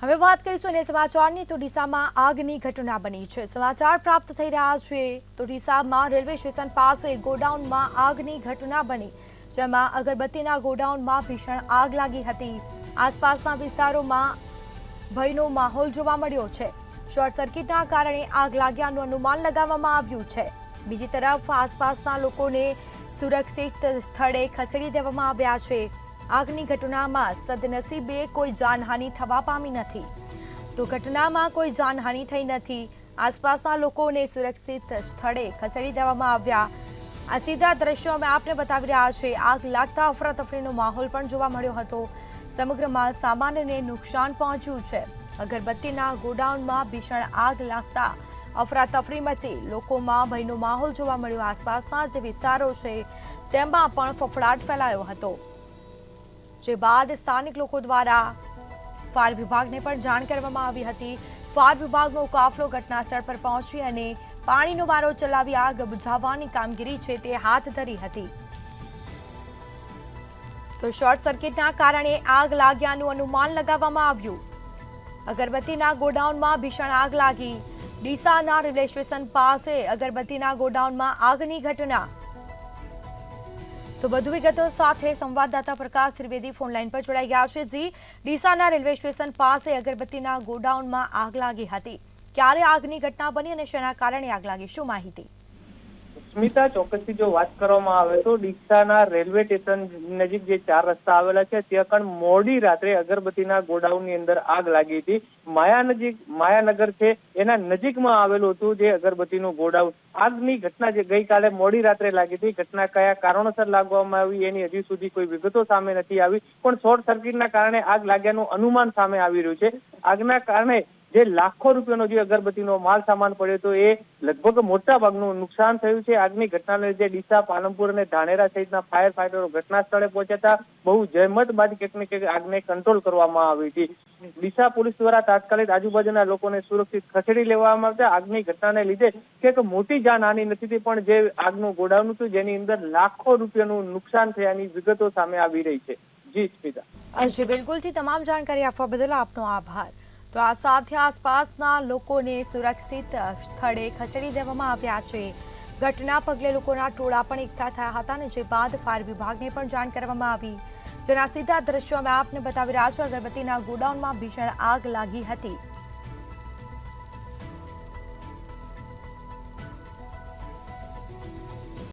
હવે વાત કરીશું અને સમાચારની તો ડીસામાં આગની ઘટના બની છે। સમાચાર પ્રાપ્ત થઈ રહ્યા છે તો ડીસામાં રેલવે સ્ટેશન પાસે ગોડાઉનમાં આગની ઘટના બની, જેમાં અગરબત્તીના ગોડાઉનમાં ભીષણ આગ લાગી હતી। આસપાસના વિસ્તારોમાં ભયનો માહોલ જોવા મળ્યો છે। શોર્ટ સર્કિટના કારણે આગ લાગ્યાનું અનુમાન લગાવવામાં આવ્યું છે। બીજી તરફ આસપાસના લોકોને સુરક્ષિત સ્થળે ખસેડી દેવામાં આવ્યા છે। આગની ઘટનામાં સદનસીબે કોઈ જાનહાનિ થવા પામી નથી। તો ઘટનામાં કોઈ જાનહાનિ થઈ નથી। આસપાસના લોકોને સુરક્ષિત સ્થળે ખસેડી દેવામાં આવ્યા। આ સીધા દ્રશ્યો અમે આપને બતાવી રહ્યા છે। આગ લાગતા અફરાતફરીનો માહોલ પણ જોવા મળ્યો હતો। સમગ્ર માલ સામાનને નુકસાન પહોંચ્યું છે। અગરબત્તીના ગોડાઉનમાં ભીષણ આગ લાગતા અફરાતફરી મચી લોકોમાં ભયનો માહોલ જોવા મળ્યો। આસપાસના જે વિસ્તારો છે તેમાં પણ ફફડાટ ફેલાયો હતો, જે બાદ સ્થાનિક લોકો દ્વારા ફાયર વિભાગને પણ જાણ કરવામાં આવી હતી। ફાયર વિભાગનો કાફલો ઘટનાસ્થળ પર પહોંચી અને પાણીનો મારો ચલાવી આગ બુઝાવવાની કામગીરી છે તે હાથ ધરી હતી। તો શોર્ટ સર્કિટના કારણે આગ લાગ્યાનું અનુમાન લગાવવામાં આવ્યું। અગરબત્તીના ગોડાઉનમાં ભીષણ આગ લાગી। ડીસાના રેલવે સ્ટેશન પાસે અગરબત્તીના ગોડાઉનમાં આગની ઘટના। તો વધુ વિગતો સાથે સંવાદદાતા પ્રકાશ ત્રિવેદી ફોનલાઈન પર જોડાઈ ગયા છે। જી, ડીસાના રેલવે સ્ટેશન પાસે અગરબત્તીના ગોડાઉનમાં આગ લાગી હતી, ક્યારે આગની ઘટના બની અને શેના કારણે આગ લાગી, શું માહિતી? સ્મિતા, ચોક્કસથી જો વાત કરવામાં આવે તો ડીસાના રેલવે સ્ટેશન નજીક જે 4 રસ્તા આવેલા છે ત્યાં કણ મોડી રાત્રે અગરબત્તીના ગોડાઉનની અંદર આગ લાગી હતી। માયાનગર છે એના નજીકમાં આવેલું હતું જે અગરબત્તીનું ગોડાઉન। આગની ઘટના જે ગઈકાલે મોડી રાત્રે લાગી હતી, ઘટના કયા કારણોસર લાગવામાં આવી એની હજી સુધી કોઈ વિગતો સામે નથી આવી, પણ શોર્ટ સર્કિટના કારણે આગ લાગ્યાનું અનુમાન સામે આવી રહ્યું છે। આગના કારણે જે લાખો રૂપિયાનો જે અગરબત્તીનો માલ સામાન પડ્યો હતો એ લગભગ મોટા ભાગનું નુકસાન થયું છે। આગની ઘટનાને લીધે ડીસા, પાલનપુર અને ધાનેરા સહિતના ફાયર ફાઈટરો ઘટના સ્થળે પહોંચ્યા હતા। બહુ જહેમત બાદ ક્યાંક આગને કંટ્રોલ કરવામાં આવી હતી। ડીસા પોલીસ દ્વારા તાત્કાલિક આજુબાજુના લોકોને સુરક્ષિત ખસેડી લેવામાં આવ્યા। આગની ઘટનાને લીધે ક્યાંક મોટી જાનહાનિ નથી થઈ, પણ જે આગનું ગોડાઉન હતું જેની અંદર લાખો રૂપિયાનું નુકસાન થયાની વિગતો સામે આવી રહી છે। જી સ્મિતા। જી બિલકુલથી તમામ જાણકારી આપવા બદલ આપનો આભાર। તો આ સાથે આસપાસના લોકોને સુરક્ષિત સ્થળે ખસેડી દેવામાં આવ્યા છે। ઘટના પગલે લોકોના ટોળા પણ એકઠા થયા હતા અને જે બાદ ફાયર વિભાગને પણ જાણ કરવામાં આવી, જેના સીધા દ્રશ્યો અમે આપને બતાવી રહ્યા છું। અગરબત્તીના ગોડાઉનમાં ભીષણ આગ લાગી હતી।